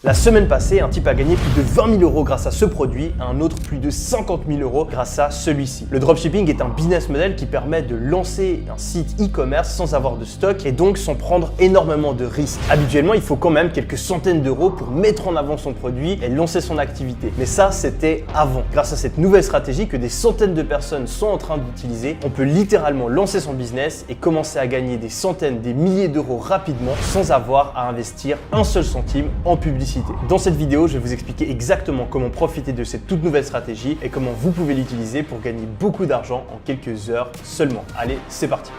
La semaine passée, un type a gagné plus de 20 000 € grâce à ce produit, un autre plus de 50 000 € grâce à celui-ci. Le dropshipping est un business model qui permet de lancer un site e-commerce sans avoir de stock et donc sans prendre énormément de risques. Habituellement, il faut quand même quelques centaines d'euros pour mettre en avant son produit et lancer son activité. Mais ça, c'était avant. Grâce à cette nouvelle stratégie que des centaines de personnes sont en train d'utiliser, on peut littéralement lancer son business et commencer à gagner des centaines, des milliers d'euros rapidement sans avoir à investir un seul centime en publicité. Dans cette vidéo, je vais vous expliquer exactement comment profiter de cette toute nouvelle stratégie et comment vous pouvez l'utiliser pour gagner beaucoup d'argent en quelques heures seulement. Allez, c'est parti!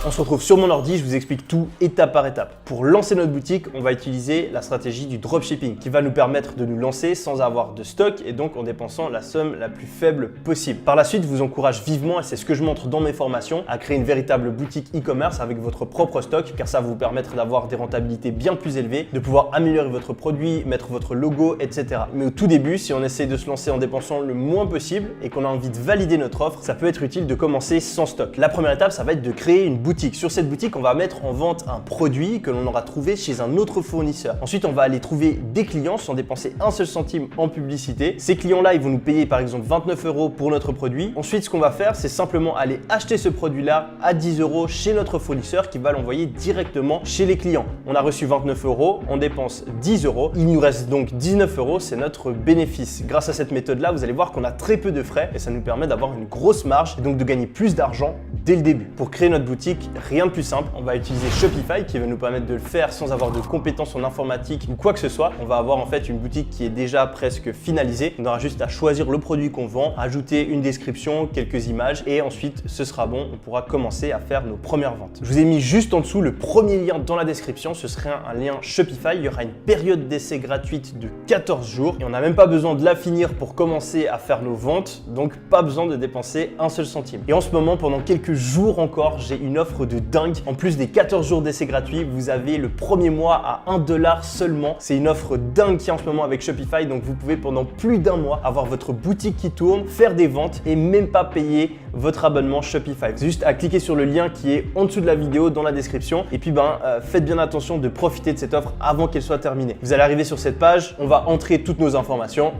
On se retrouve sur mon ordi, je vous explique tout étape par étape. Pour lancer notre boutique, on va utiliser la stratégie du dropshipping qui va nous permettre de nous lancer sans avoir de stock et donc en dépensant la somme la plus faible possible. Par la suite, je vous encourage vivement, et c'est ce que je montre dans mes formations, à créer une véritable boutique e-commerce avec votre propre stock car ça va vous permettre d'avoir des rentabilités bien plus élevées, de pouvoir améliorer votre produit, mettre votre logo, etc. Mais au tout début, si on essaye de se lancer en dépensant le moins possible et qu'on a envie de valider notre offre, ça peut être utile de commencer sans stock. La première étape, ça va être de créer une boutique. Sur cette boutique, on va mettre en vente un produit que l'on aura trouvé chez un autre fournisseur. Ensuite, on va aller trouver des clients sans dépenser un seul centime en publicité. Ces clients-là, ils vont nous payer par exemple 29 € pour notre produit. Ensuite, ce qu'on va faire, c'est simplement aller acheter ce produit-là à 10 € chez notre fournisseur qui va l'envoyer directement chez les clients. On a reçu 29 €, on dépense 10 €. Il nous reste donc 19 €, c'est notre bénéfice. Grâce à cette méthode-là, vous allez voir qu'on a très peu de frais et ça nous permet d'avoir une grosse marge et donc de gagner plus d'argent dès le début. Pour créer notre boutique, rien de plus simple, on va utiliser Shopify qui va nous permettre de le faire sans avoir de compétences en informatique ou quoi que ce soit. On va avoir en fait une boutique qui est déjà presque finalisée. On aura juste à choisir le produit qu'on vend, ajouter une description, quelques images et ensuite ce sera bon, on pourra commencer à faire nos premières ventes. Je vous ai mis juste en dessous le premier lien dans la description, ce serait un lien Shopify. Il y aura une période d'essai gratuite de 14 jours et on n'a même pas besoin de la finir pour commencer à faire nos ventes, donc pas besoin de dépenser un seul centime. Et en ce moment, pendant quelques jours encore, j'ai une offre de dingue. En plus des 14 jours d'essai gratuit, vous avez le premier mois à 1 $ seulement. C'est une offre dingue qui est en ce moment avec Shopify, donc vous pouvez pendant plus d'un mois avoir votre boutique qui tourne, faire des ventes et même pas payer votre abonnement Shopify. C'est juste à cliquer sur le lien qui est en dessous de la vidéo dans la description et puis faites bien attention de profiter de cette offre avant qu'elle soit terminée. Vous allez arriver sur cette page, on va entrer toutes nos informations.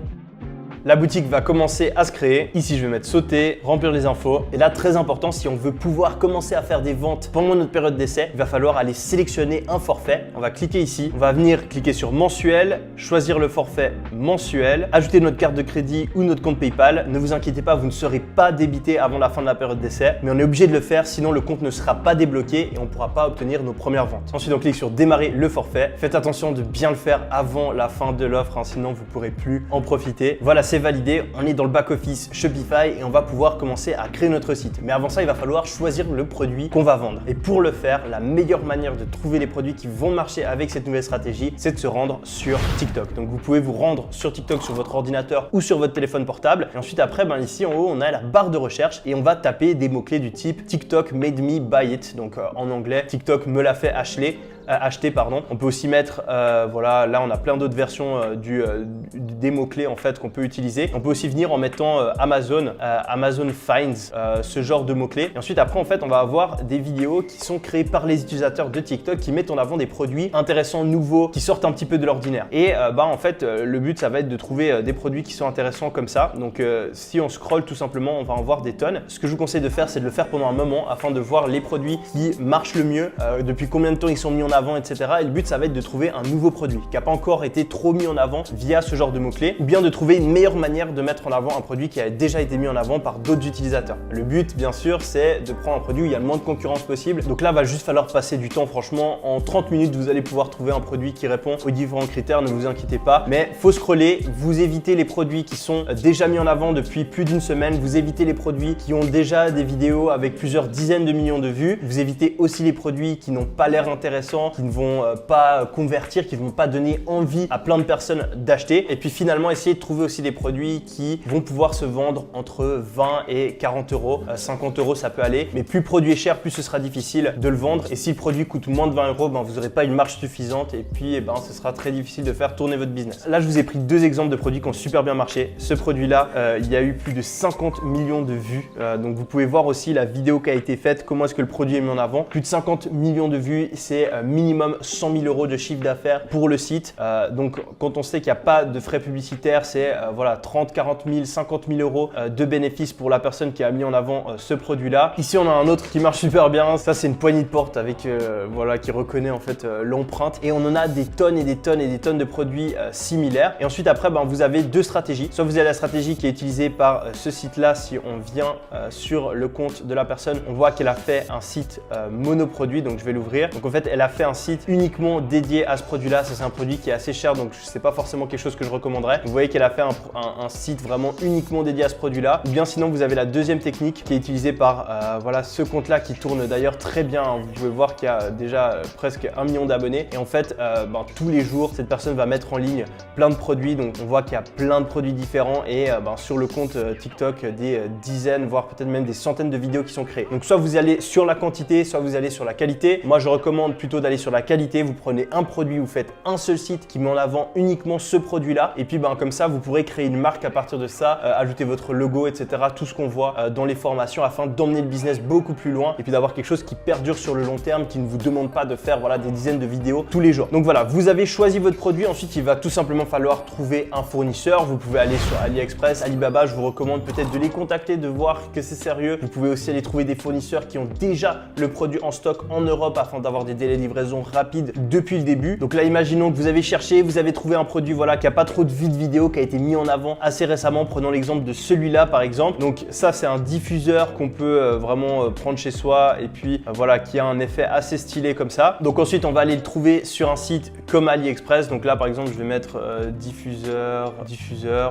La boutique va commencer à se créer. Ici, je vais mettre sauter, remplir les infos. Et là, très important, si on veut pouvoir commencer à faire des ventes pendant notre période d'essai, il va falloir aller sélectionner un forfait. On va cliquer ici. On va venir cliquer sur mensuel, choisir le forfait mensuel, ajouter notre carte de crédit ou notre compte PayPal. Ne vous inquiétez pas, vous ne serez pas débité avant la fin de la période d'essai. Mais on est obligé de le faire, sinon le compte ne sera pas débloqué et on ne pourra pas obtenir nos premières ventes. Ensuite, on clique sur démarrer le forfait. Faites attention de bien le faire avant la fin de l'offre, sinon vous ne pourrez plus en profiter. Voilà, c'est validé, on est dans le back-office Shopify et on va pouvoir commencer à créer notre site. Mais avant ça, il va falloir choisir le produit qu'on va vendre. Et pour le faire, la meilleure manière de trouver les produits qui vont marcher avec cette nouvelle stratégie, c'est de se rendre sur TikTok. Donc vous pouvez vous rendre sur TikTok sur votre ordinateur ou sur votre téléphone portable. Et ensuite après, ici en haut, on a la barre de recherche et on va taper des mots-clés du type TikTok made me buy it. Donc en anglais, TikTok me l'a fait acheter. On peut aussi mettre, voilà, là on a plein d'autres versions des mots-clés en fait qu'on peut utiliser. On peut aussi venir en mettant Amazon Finds, ce genre de mots-clés. Et ensuite après en fait on va avoir des vidéos qui sont créées par les utilisateurs de TikTok qui mettent en avant des produits intéressants, nouveaux, qui sortent un petit peu de l'ordinaire. Et en fait le but ça va être de trouver des produits qui sont intéressants comme ça. Donc si on scrolle tout simplement, on va en voir des tonnes. Ce que je vous conseille de faire, c'est de le faire pendant un moment afin de voir les produits qui marchent le mieux, depuis combien de temps ils sont mis en avant, etc. Et le but, ça va être de trouver un nouveau produit qui n'a pas encore été trop mis en avant via ce genre de mots-clés ou bien de trouver une meilleure manière de mettre en avant un produit qui a déjà été mis en avant par d'autres utilisateurs. Le but, bien sûr, c'est de prendre un produit où il y a le moins de concurrence possible. Donc là, il va juste falloir passer du temps. Franchement, en 30 minutes, vous allez pouvoir trouver un produit qui répond aux différents critères. Ne vous inquiétez pas. Mais faut scroller. Vous évitez les produits qui sont déjà mis en avant depuis plus d'une semaine. Vous évitez les produits qui ont déjà des vidéos avec plusieurs dizaines de millions de vues. Vous évitez aussi les produits qui n'ont pas l'air intéressants, qui ne vont pas convertir, qui ne vont pas donner envie à plein de personnes d'acheter. Et puis finalement, essayez de trouver aussi des produits qui vont pouvoir se vendre entre 20 et 40 €. 50 € ça peut aller, mais plus le produit est cher, plus ce sera difficile de le vendre. Et si le produit coûte moins de 20 €, vous n'aurez pas une marge suffisante et puis ce sera très difficile de faire tourner votre business. Là, je vous ai pris deux exemples de produits qui ont super bien marché. Ce produit-là, il y a eu plus de 50 millions de vues. Donc vous pouvez voir aussi la vidéo qui a été faite, comment est-ce que le produit est mis en avant. Plus de 50 millions de vues, c'est 1000 minimum 100 000 € de chiffre d'affaires pour le site. Donc quand on sait qu'il n'y a pas de frais publicitaires, c'est voilà 30, 40 000, 50 000 € de bénéfices pour la personne qui a mis en avant ce produit-là. Ici, on a un autre qui marche super bien. Ça, c'est une poignée de porte avec voilà, qui reconnaît en fait l'empreinte. Et on en a des tonnes et des tonnes et des tonnes de produits similaires. Et ensuite, après, vous avez deux stratégies. Soit vous avez la stratégie qui est utilisée par ce site-là. Si on vient sur le compte de la personne, on voit qu'elle a fait un site monoproduit. Donc, je vais l'ouvrir. Donc, en fait, elle a fait un site uniquement dédié à ce produit-là. Ça, c'est un produit qui est assez cher. Donc, c'est pas forcément quelque chose que je recommanderais. Vous voyez qu'elle a fait un site vraiment uniquement dédié à ce produit-là. Ou bien sinon, vous avez la deuxième technique qui est utilisée par voilà, ce compte-là qui tourne d'ailleurs très bien. Vous pouvez voir qu'il y a déjà presque 1 million d'abonnés. Et en fait, tous les jours, cette personne va mettre en ligne plein de produits. Donc, on voit qu'il y a plein de produits différents et sur le compte TikTok, des dizaines, voire peut-être même des centaines de vidéos qui sont créées. Donc, soit vous allez sur la quantité, soit vous allez sur la qualité. Moi, je recommande plutôt d'aller sur la qualité. Vous prenez un produit, vous faites un seul site qui met en avant uniquement ce produit-là. Et puis, comme ça, vous pourrez créer une marque à partir de ça, ajouter votre logo, etc. Tout ce qu'on voit dans les formations afin d'emmener le business beaucoup plus loin et puis d'avoir quelque chose qui perdure sur le long terme, qui ne vous demande pas de faire voilà, des dizaines de vidéos tous les jours. Donc voilà, vous avez choisi votre produit. Ensuite, il va tout simplement falloir trouver un fournisseur. Vous pouvez aller sur AliExpress, Alibaba. Je vous recommande peut-être de les contacter, de voir que c'est sérieux. Vous pouvez aussi aller trouver des fournisseurs qui ont déjà le produit en stock en Europe afin d'avoir des délais de livraison rapides depuis le début. Donc là, imaginons que vous avez cherché, vous avez trouvé un produit voilà, qui n'a pas trop de vues de vidéo, qui a été mis en avant assez récemment. Prenons l'exemple de celui-là par exemple. Donc ça, c'est un diffuseur qu'on peut vraiment prendre chez soi et puis voilà, qui a un effet assez stylé comme ça. Donc ensuite, on va aller le trouver sur un site comme AliExpress. Donc là, par exemple, je vais mettre diffuseur.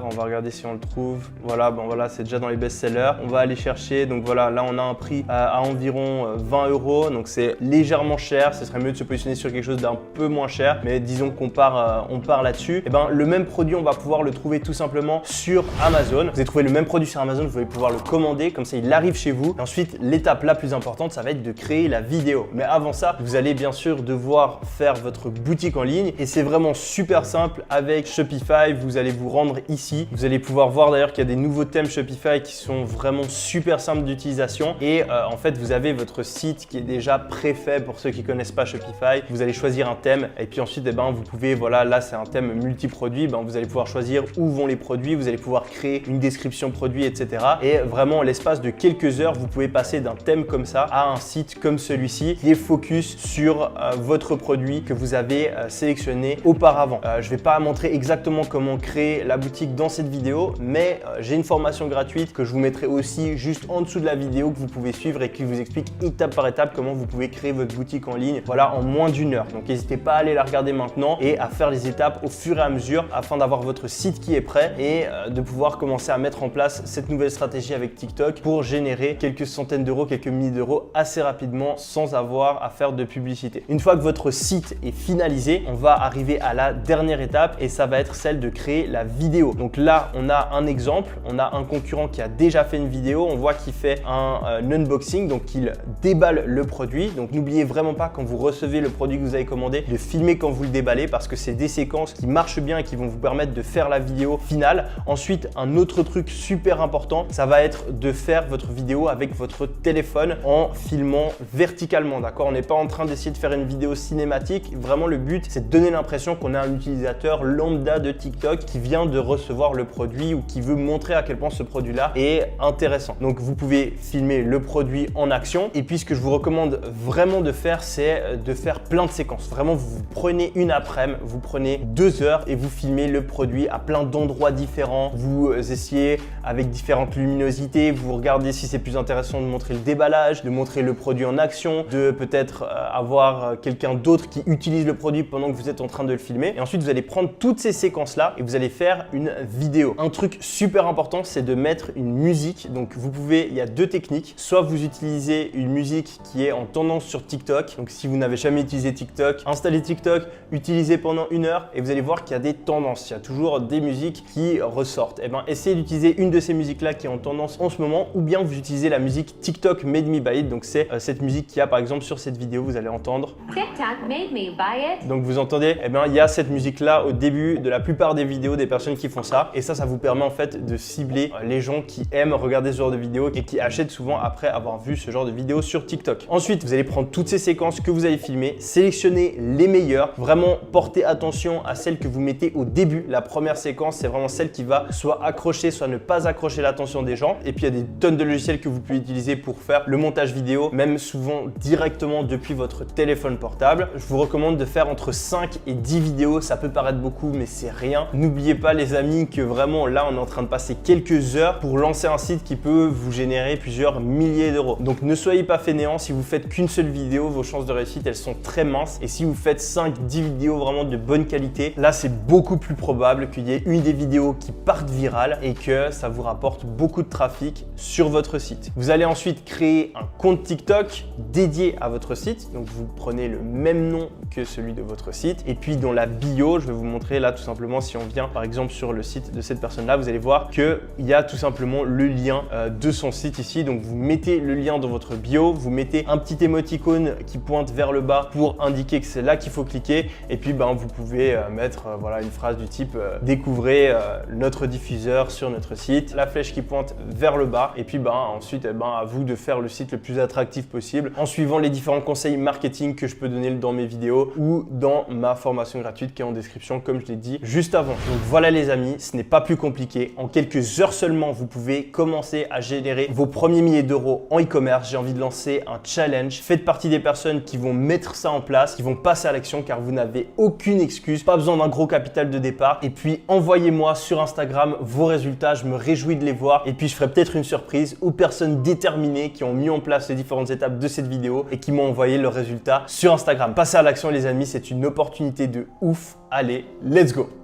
On va regarder si on le trouve. Voilà, voilà, c'est déjà dans les best-sellers. On va aller chercher. Donc voilà, là, on a un prix à environ 20 €. Donc c'est légèrement cher. Ce serait mieux de se positionner sur quelque chose d'un peu moins cher. Mais disons qu'on part là-dessus. Et le même produit, on va pouvoir le trouver tout simplement sur Amazon. Vous avez trouvé le même produit sur Amazon, vous allez pouvoir le commander. Comme ça, il arrive chez vous. Et ensuite, l'étape la plus importante, ça va être de créer la vidéo. Mais avant ça, vous allez bien sûr devoir faire votre boutique en ligne et c'est vraiment super simple avec Shopify. Vous allez vous rendre ici. Vous allez pouvoir voir d'ailleurs qu'il y a des nouveaux thèmes Shopify qui sont vraiment super simples d'utilisation et en fait, vous avez votre site qui est déjà préfait pour ceux qui connaissent pas Shopify. Vous allez choisir un thème et puis ensuite, vous pouvez, voilà, là, c'est un thème multi-produit. Vous allez pouvoir choisir où vont les produits. Vous allez pouvoir créer une description produit, etc. Et vraiment, en l'espace de quelques heures, vous pouvez passer d'un thème comme ça à un site comme celui-ci qui est focus sur votre produit que vous avez sélectionné auparavant. Je ne vais pas montrer exactement comment créer la boutique dans cette vidéo, mais j'ai une formation gratuite que je vous mettrai aussi juste en dessous de la vidéo que vous pouvez suivre et qui vous explique étape par étape comment vous pouvez créer votre boutique en ligne voilà, en moins d'1 heure. Donc n'hésitez pas à aller la regarder maintenant et à faire les étapes au fur et à mesure afin d'avoir votre site qui est prêt et de pouvoir commencer à mettre en place cette nouvelle stratégie avec TikTok pour générer quelques centaines d'euros, quelques milliers d'euros assez rapidement sans avoir à faire de publicité. Une fois que votre site est finalisé, on va arriver à la dernière étape et ça va être celle de créer la vidéo. Donc là, on a un exemple, on a un concurrent qui a déjà fait une vidéo, on voit qu'il fait un unboxing, donc il déballe le produit. Donc n'oubliez vraiment pas quand vous recevez le produit que vous avez commandé de filmer quand vous le déballez parce que c'est des séquences qui marchent bien et qui vont vous permettre de faire la vidéo finale. Ensuite, un autre truc super important, ça va être de faire votre vidéo avec votre téléphone en filmant verticalement, d'accord? On n'est pas en train d'essayer de faire une vidéo cinématique. Vraiment, le but, c'est de donner l'impression qu'on a un utilisateur lambda de TikTok qui vient de recevoir le produit ou qui veut montrer à quel point ce produit-là est intéressant. Donc, vous pouvez filmer le produit en action. Et puis, ce que je vous recommande vraiment de faire, c'est de faire plein de séquences. Vraiment, vous prenez une après-midi, vous prenez 2 heures et vous filmez le produit à plein d'endroits différents. Vous essayez avec différentes luminosités, vous regardez si c'est plus intéressant de montrer le déballage, de montrer le produit en action, de peut-être avoir quelqu'un d'autre qui utilise le produit pendant que vous êtes en train de le filmer. Et ensuite, vous allez prendre toutes ces séquences-là et vous allez faire une vidéo. Un truc super important, c'est de mettre une musique. Donc, vous pouvez, il y a deux techniques. Soit vous utilisez une musique qui est en tendance sur TikTok. Donc, si vous n'avez jamais utilisé TikTok, installez TikTok, utilisez pendant 1 heure et vous allez voir qu'il y a des tendances. Il y a toujours des musiques qui ressortent. Et essayez d'utiliser une de ces musiques-là qui est en tendance en ce moment ou bien vous utilisez la musique TikTok Made Me Buy It. Donc, c'est cette musique qu'il y a par exemple sur cette vidéo, vous allez entendre. TikTok made me buy it. Donc, vous entendez, il y a cette musique-là au début de la plupart des vidéos des personnes qui font ça. Et ça vous permet en fait de cibler les gens qui aiment regarder ce genre de vidéos et qui achètent souvent après avoir vu ce genre de vidéos sur TikTok. Ensuite, vous allez prendre toutes ces séquences que vous avez filmées filmer, sélectionnez les meilleurs. Vraiment, portez attention à celles que vous mettez au début. La première séquence, c'est vraiment celle qui va soit accrocher, soit ne pas accrocher l'attention des gens. Et puis, il y a des tonnes de logiciels que vous pouvez utiliser pour faire le montage vidéo, même souvent directement depuis votre téléphone portable. Je vous recommande de faire entre 5 et 10 vidéos. Ça peut paraître beaucoup, mais c'est rien. N'oubliez pas, les amis, que vraiment là, on est en train de passer quelques heures pour lancer un site qui peut vous générer plusieurs milliers d'euros. Donc, ne soyez pas fainéants. Si vous faites qu'une seule vidéo, vos chances de réussite, elles sont très minces. Et si vous faites 5-10 vidéos vraiment de bonne qualité, là, c'est beaucoup plus probable qu'il y ait une des vidéos qui parte virale et que ça vous rapporte beaucoup de trafic sur votre site. Vous allez ensuite créer un compte TikTok dédié à votre site. Donc, vous prenez le même nom que celui de votre site. Et puis, dans la bio, je vais vous montrer là tout simplement, si on vient par exemple sur le site de cette personne-là, vous allez voir qu'il y a tout simplement le lien de son site ici. Donc, vous mettez le lien dans votre bio, vous mettez un petit émoticône qui pointe vers le bas pour indiquer que c'est là qu'il faut cliquer. Et puis, vous pouvez mettre voilà, une phrase du type découvrez notre diffuseur sur notre site, la flèche qui pointe vers le bas. Et puis, ensuite, à vous de faire le site le plus attractif possible en suivant les différents conseils marketing que je peux donner dans mes vidéos ou dans ma formation gratuite qui est en description, comme je l'ai dit juste avant. Donc voilà les amis, ce n'est pas plus compliqué. En quelques heures seulement, vous pouvez commencer à générer vos premiers milliers d'euros en e-commerce. J'ai envie de lancer un challenge. Faites partie des personnes qui vont mettre ça en place, qui vont passer à l'action car vous n'avez aucune excuse, pas besoin d'un gros capital de départ. Et puis envoyez-moi sur Instagram vos résultats, je me réjouis de les voir. Et puis je ferai peut-être une surprise aux personnes déterminées qui ont mis en place les différentes étapes de cette vidéo et qui m'ont envoyé leurs résultats sur Instagram. Passez à l'action les amis, c'est une opportunité de ouf. Allez, let's go!